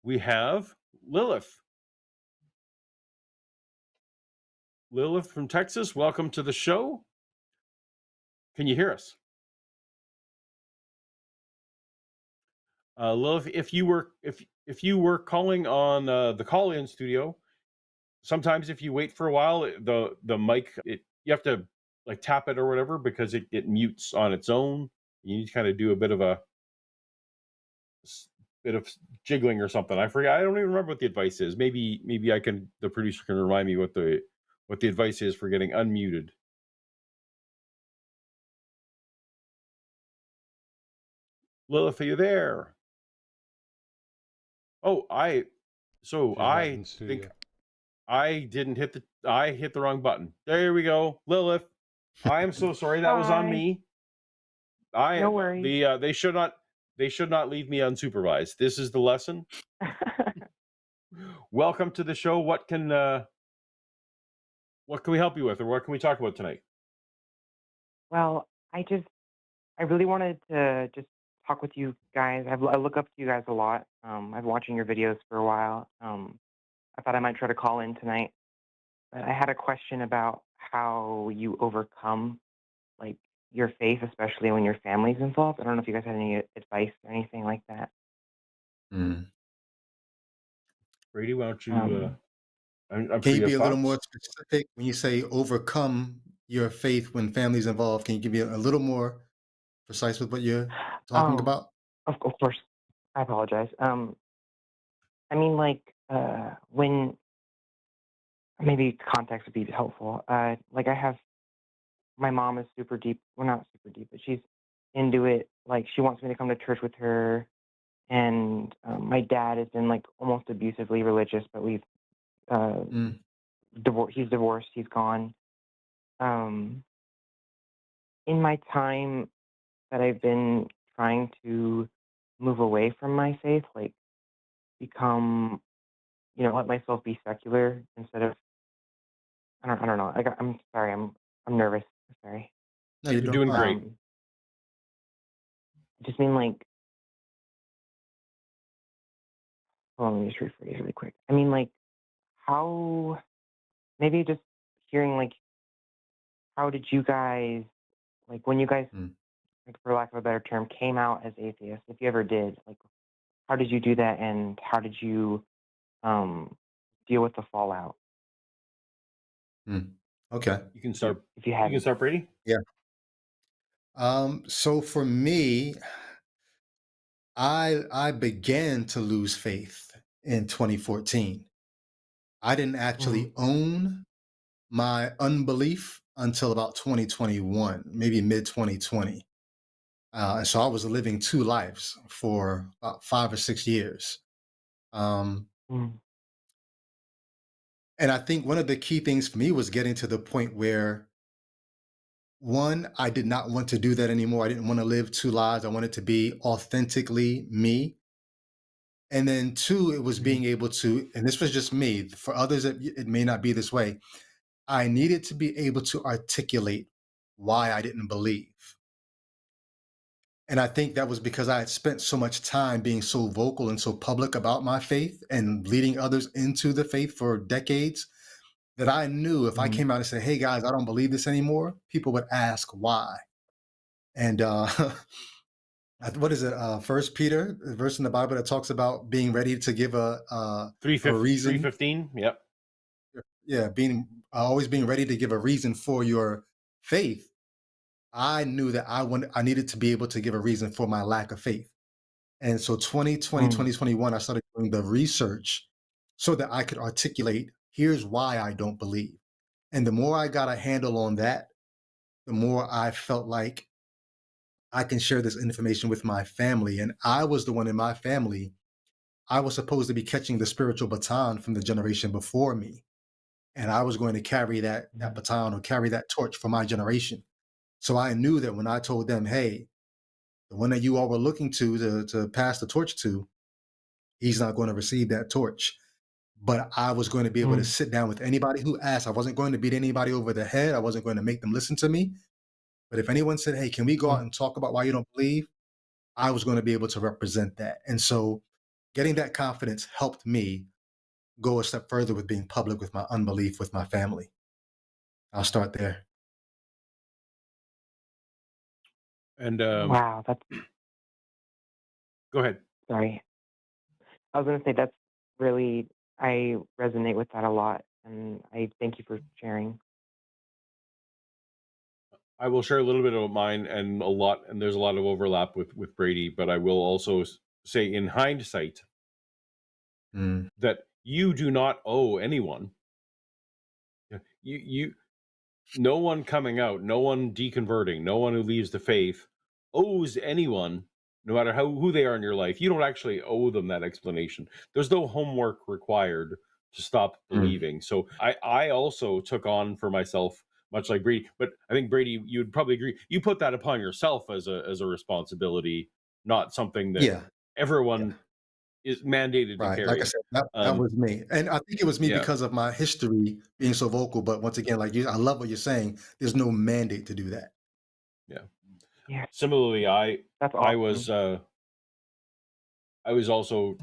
we have Lilith. Lilith from Texas, welcome to the show. Can you hear us? Lilith, if you were calling on the call-in studio, sometimes if you wait for a while, the mic, you have to like tap it or whatever because it mutes on its own. You need to kind of do a bit of jiggling or something. I forget. I don't even remember what the advice is. Maybe the producer can remind me what the advice is for getting unmuted. Lilith, are you there? Oh, I think I didn't hit I hit the wrong button. There we go. Lilith, I am so sorry. That was on me. No worries. They should not leave me unsupervised. This is the lesson. Welcome to the show. What can we help you with, or what can we talk about tonight? Well, I really wanted to just talk with you guys. I look up to you guys a lot. I've been watching your videos for a while. I thought I might try to call in tonight, but I had a question about how you overcome like your faith, especially when your family's involved. I don't know if you guys had any advice or anything like that. Brady, why don't you? I'm Can sure you be a little thoughts. more specific when you say overcome your faith when family's involved? Can you give me a little more precise with what you're talking about? Of course, I apologize. I mean, like when maybe context would be helpful. Like I have my mom is super deep. Well, not super deep, but she's into it. Like she wants me to come to church with her, and my dad has been like almost abusively religious, but we've divorced. He's divorced. He's gone. In my time that I've been trying to move away from my faith, like become, let myself be secular instead of. I don't know. I'm sorry. I'm nervous. Sorry. No, you're doing great. I just mean like. Hold on, let me just rephrase really quick. I mean, like, how, maybe just hearing, like, how did you guys, like, when you guys, like, for lack of a better term, came out as atheists, if you ever did, like, how did you do that, and how did you deal with the fallout? Okay. You can start. If you have. You can start, Brady. Yeah. So for me, I began to lose faith in 2014. I didn't actually own my unbelief until about 2021, maybe mid 2020. And so I was living two lives for about 5 or 6 years. And I think one of the key things for me was getting to the point where, one, I did not want to do that anymore. I didn't want to live two lives. I wanted to be authentically me. And then two, it was being able to, and this was just me, for others, it may not be this way. I needed to be able to articulate why I didn't believe. And I think that was because I had spent so much time being so vocal and so public about my faith and leading others into the faith for decades, that I knew if I came out and said, hey guys, I don't believe this anymore, people would ask why. And what is it? First Peter, the verse in the Bible that talks about being ready to give a reason. 3:15. Yep. Yeah, always being ready to give a reason for your faith. I knew that I needed to be able to give a reason for my lack of faith. And so 2020, 2021, I started doing the research so that I could articulate, here's why I don't believe. And the more I got a handle on that, the more I felt like I can share this information with my family. And I was the one in my family, I was supposed to be catching the spiritual baton from the generation before me. And I was going to carry that baton or carry that torch for my generation. So I knew that when I told them, hey, the one that you all were looking to pass the torch to, he's not going to receive that torch. But I was going to be able to sit down with anybody who asked. I wasn't going to beat anybody over the head. I wasn't going to make them listen to me. But if anyone said, hey, can we go out and talk about why you don't believe? I was going to be able to represent that. And so getting that confidence helped me go a step further with being public with my unbelief with my family. I'll start there. And Wow, that's go ahead. sorry. I was gonna say that's really I resonate with that a lot, and I thank you for sharing. I will share a little bit about mine and there's a lot of overlap with Brady, but I will also say in hindsight Mm, that you do not owe anyone. You no one coming out, no one deconverting, no one who leaves the faith owes anyone, no matter who they are in your life. You don't actually owe them that explanation. There's no homework required to stop mm. believing. So I also took on for myself, much like Brady, but I think Brady, you'd probably agree, you put that upon yourself as a responsibility, not something that Yeah, yeah. everyone is mandated to Right. Like I carry. said, that was me. And I think it was me Yeah. because of my history being so vocal. But once again, like you, I love what you're saying. There's no mandate to do that. Yeah. Yeah, Similarly, that's I awesome. was I was also,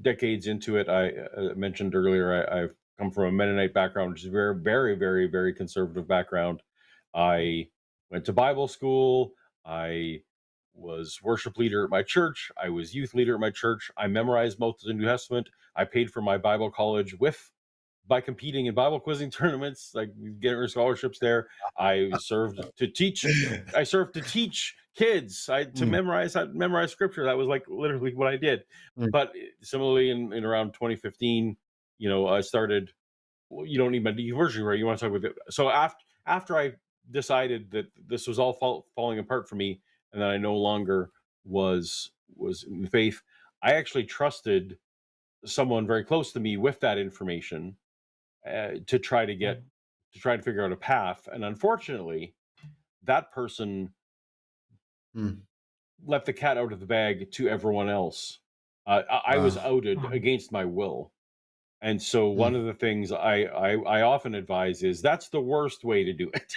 decades into it. I mentioned earlier, I've come from a Mennonite background, which is very, very, very, very conservative background. I went to Bible school. I was worship leader at my church. I was youth leader at my church. I memorized most of the New Testament. I paid for my Bible college by competing in Bible quizzing tournaments, like getting scholarships there. I served to teach. I served to teach kids. To Mm, memorize scripture. That was like literally what I did. mm, But similarly, in around 2015, I started. Well, you don't need my deconversion, right? You want to talk with it. So after I decided that this was all falling apart for me, and that I no longer was in the faith, I actually trusted someone very close to me with that information to try to Mm, figure out a path. And unfortunately, that person mm. let the cat out of the bag to everyone else. I was Wow. outed mm, against my will. And so one Mm, of the things I often advise is that's the worst way to do it.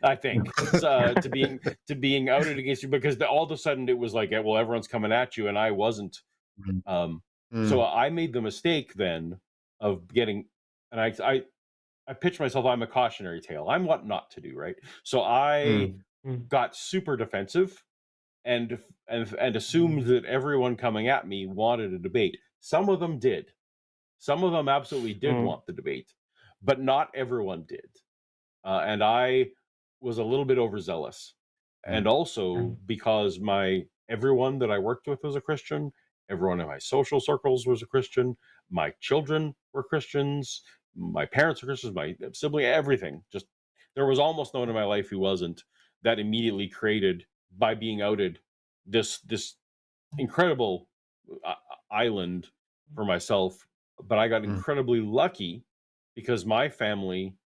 I think so, to being outed against you, because all of a sudden it was like, well, everyone's coming at you, and I wasn't. mm, Um, so mm, I made the mistake then of getting, and I pitched myself, I'm a cautionary tale. I'm what not to do, right? So I mm, mm, got super defensive and assumed that everyone coming at me wanted a debate. Some of them did. Some of them absolutely did mm, want the debate, but not everyone did. And I was a little bit overzealous. And mm, also mm, because everyone that I worked with was a Christian, everyone in my social circles was a Christian, my children were Christians, my parents were Christians, my sibling, everything. Just there was almost no one in my life who wasn't. That immediately created, by being outed, this incredible uh, island for myself. But I got mm, incredibly lucky because my family,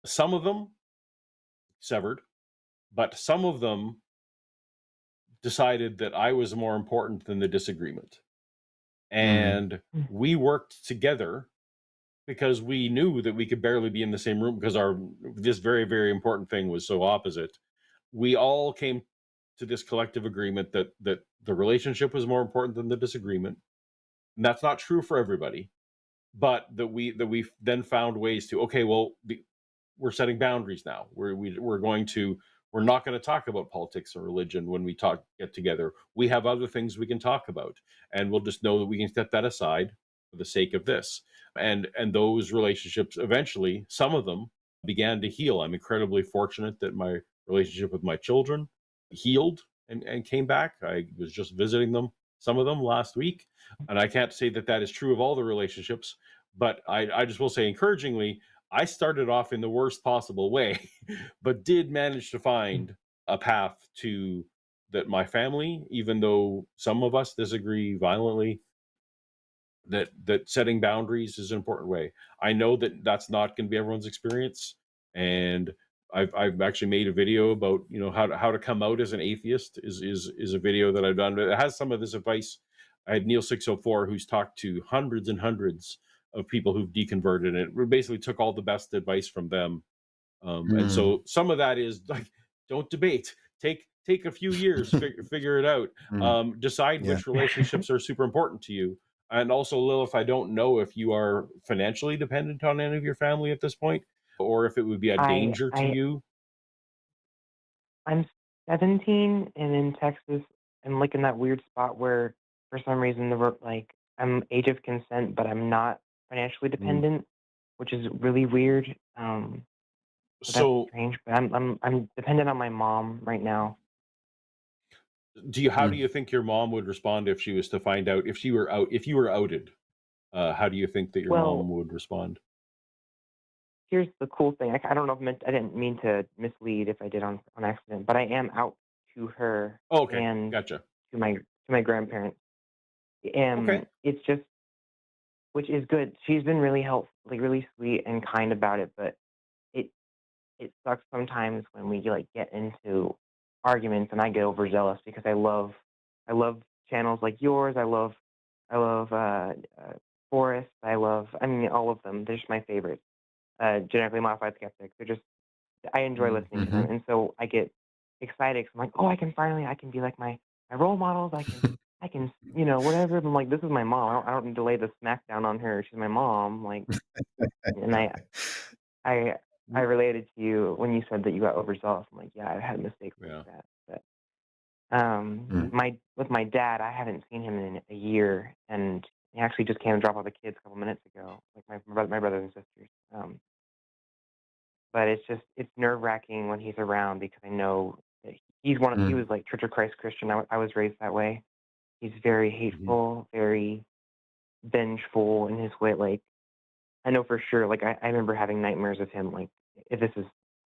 some of them severed, but some of them decided that I was more important than the disagreement. mm, And mm, we worked together because we knew that we could barely be in the same room because this very, very important thing was so opposite. We all came to this collective agreement that the relationship was more important than the disagreement. And that's not true for everybody, but that we then found ways to, okay, well, we're setting boundaries now. We're not going to talk about politics or religion when we get together. We have other things we can talk about, and we'll just know that we can set that aside for the sake of this. And those relationships eventually, some of them began to heal. I'm incredibly fortunate that my relationship with my children healed and came back. I was just visiting some of them last week, and I can't say that that is true of all the relationships, but I just will say encouragingly, I started off in the worst possible way, but did manage to mm, find a path to that my family, even though some of us disagree violently, that setting boundaries is an important way. I know that that's not going to be everyone's experience, and I've actually made a video about how to come out as an atheist is a video that I've done. It has some of this advice. I had Neil 604 who's talked to hundreds and hundreds of people who've deconverted, and it basically took all the best advice from them. And mm, so some of that is like, don't debate, take a few years, figure it out. Mm, Decide yeah. which relationships are super important to you. And also, Lilith, I don't know if you are financially dependent on any of your family at this point, or if it would be a I danger to I you. I'm 17 and in Texas. I'm like in that weird spot where for some reason like I'm age of consent, but I'm not financially Mm. dependent, which is really weird. So that's So, strange. But I'm dependent on my mom right now. how do Mm. you think your mom would respond if she was to find out if you were outed? How do you think that your mom Well, would respond? here's the cool thing. I don't know if I didn't mean to mislead if I did on accident, but I am out to her Oh, okay, and gotcha. to my grandparents. Okay. It's just which is good. She's been really helpful, like really sweet and kind about it, but it it sucks sometimes when we like get into arguments and I get overzealous because I love channels like yours. I love Forrest. I mean all of them. They're just my favorites. Genetically modified skeptics. I enjoy Mm. listening to them, Mhm. and so I get excited 'cause I'm like, oh, I can be like my role models. I can whatever. I'm like, this is my mom. I don't need to lay the smack down on her. She's my mom. Like, and I I W- related to you when you said that you got overzealous. I'm like, yeah, I had mistakes like Yeah. that. But Mm. my with my dad, I haven't seen him in a year, and he actually just came to drop off the kids a couple minutes ago, like my brothers and sisters. But it's nerve wracking when he's around because I know that he Mm. was like Church of Christ Christian. I was raised that way. He's very Mhm. hateful, very vengeful in his way. Like I know for sure. Like I remember having nightmares of him. Like if this is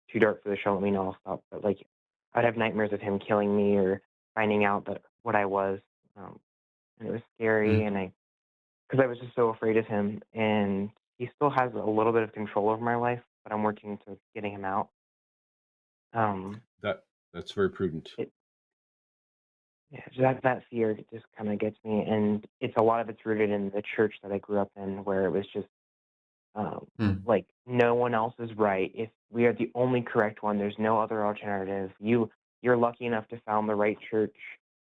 too dark for the show, let me know. I'll stop. But like I'd have nightmares of him killing me or finding out that what I was, um, and it was scary. Mm. And because I was just so afraid of him, and he still has a little bit of control over my life, but I'm working to getting him out. Um, That that's very prudent. it, yeah, so that fear just kind of gets me, and it's a lot of it's rooted in the church that I grew up in, where it was just Mm. like no one else is right. If we are the only correct one, there's no other alternative. You're lucky enough to found the right church.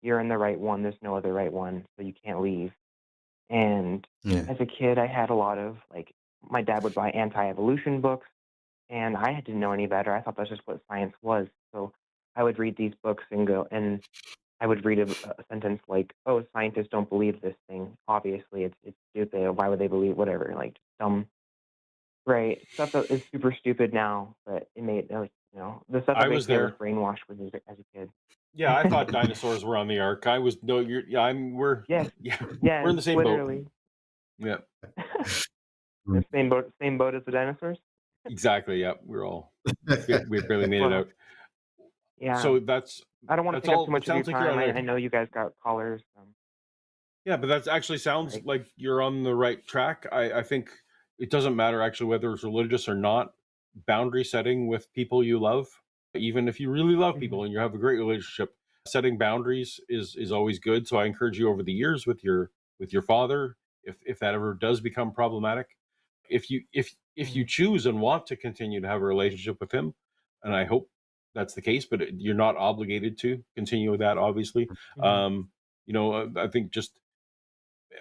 You're in the right one. There's no other right one, so you can't leave. And Yeah. as a kid, I had a lot of like my dad would buy anti-evolution books, and I didn't know any better. I thought that's just what science was. So I would read these books and go, and I would read a sentence like, "Oh, scientists don't believe this thing. Obviously, it's stupid. Why would they believe whatever?" Like dumb, right? Stuff that is super stupid now, but it made like the stuff that I was makes me I was there. brainwashed with as a kid. Yeah, I thought dinosaurs were on the ark. I was no, you're yeah, I'm we're Yes, yeah, we're yes, in the same boat. literally. Yeah, Mm. Same boat as the dinosaurs. exactly. Yeah, we barely made it Well, out. yeah. So I don't want to that's take up too all. It much of your sounds like you're time. on I a know you guys got callers. yeah, but that actually sounds Right. like you're on the right track. I think it doesn't matter actually whether it's religious or not. Boundary setting with people you love, even if you really love Hmm. people and you have a great relationship, setting boundaries is always good. So I encourage you over the years with your father, if that ever does become problematic, if you Hmm. choose and want to continue to have a relationship with him, and I hope that's the case, but you're not obligated to continue with that, obviously. Hmm. Um, I think just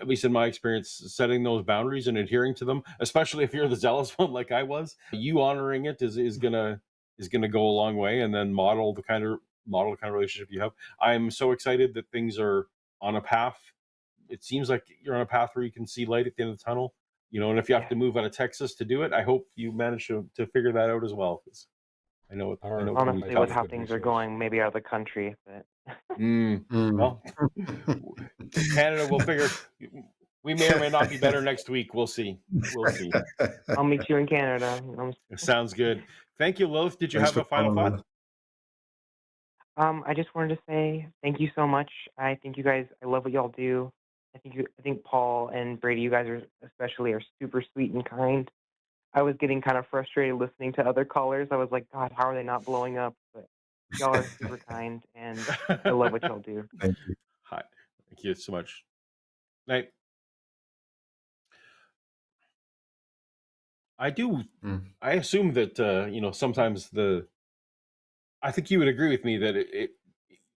at least in my experience, setting those boundaries and adhering to them, especially if you're the zealous one like I was, you honoring it is gonna go a long way, and then model the kind of relationship you have. I'm so excited that things are on a path. It seems like you're on a path where you can see light at the end of the tunnel. And if you have Yeah. to move out of Texas to do it, I hope you manage to figure that out as well. Because I know Or it can be Honestly, with make tough. how good things are resource. going, maybe out of the country, but Mm, Mm. well, Canada will figure. We may or may not be better next week. We'll see. We'll see. I'll meet you in Canada. Sounds good. Thank you, Lilith. Did you Thanks have for a final calling, thought? brother. I just wanted to say thank you so much. I think you guys, I love what y'all do. I think Paul and Brady, you guys are super sweet and kind. I was getting kind of frustrated listening to other callers. I was like, God, how are they not blowing up? But y'all are super kind, and I love what y'all do. Thank you. Hi. Thank you so much. Night. I do. Mm. I assume that sometimes I think you would agree with me that it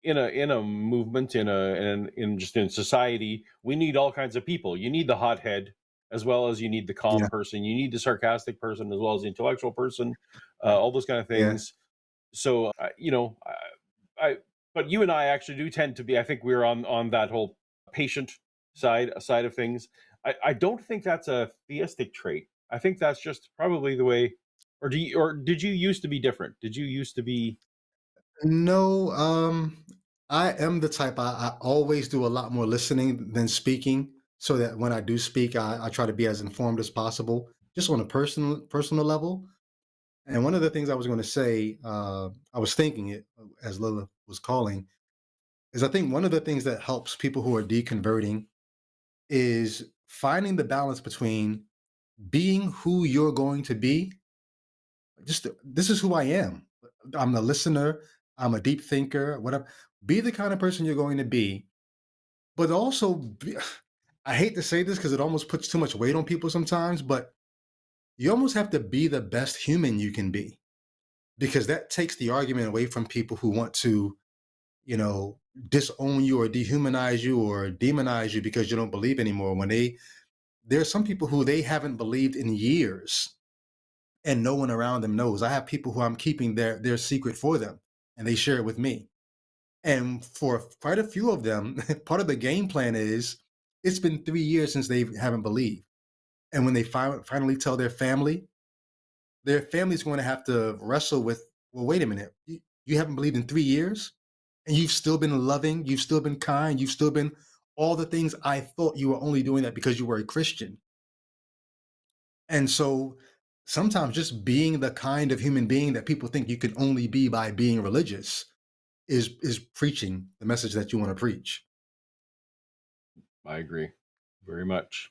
in a movement in just in society, we need all kinds of people. You need the hothead as well as you need the calm Yeah, person. You need the sarcastic person as well as the intellectual person. All those kind of yeah. things. So I but you and I actually do tend to be. I think we're on that whole patient side of things. I don't think that's a theistic trait. I think that's just probably the way. Or did you used to be different? Did you used to be? No, I am the type I always do a lot more listening than speaking, so that when I do speak, I try to be as informed as possible, just on a personal level. And one of the things I was going to say, I was thinking it as Lilith was calling, is I think one of the things that helps people who are deconverting is finding the balance between being who you're going to be. Just this is who I am. I'm a listener. I'm a deep thinker. Whatever. Be the kind of person you're going to be, but also, I hate to say this because it almost puts too much weight on people sometimes, but you almost have to be the best human you can be, because that takes the argument away from people who want to, you know, disown you or dehumanize you or demonize you because you don't believe anymore. When there are some people who they haven't believed in years and no one around them knows. I have people who I'm keeping their secret for them and they share it with me. And for quite a few of them, part of the game plan is it's been 3 years since they haven't believed. And when they finally tell their family's going to have to wrestle with, well, wait a minute, you haven't believed in 3 years? And you've still been loving, you've still been kind, you've still been all the things I thought you were only doing that because you were a Christian. And so sometimes just being the kind of human being that people think you can only be by being religious is preaching the message that you want to preach. I agree very much.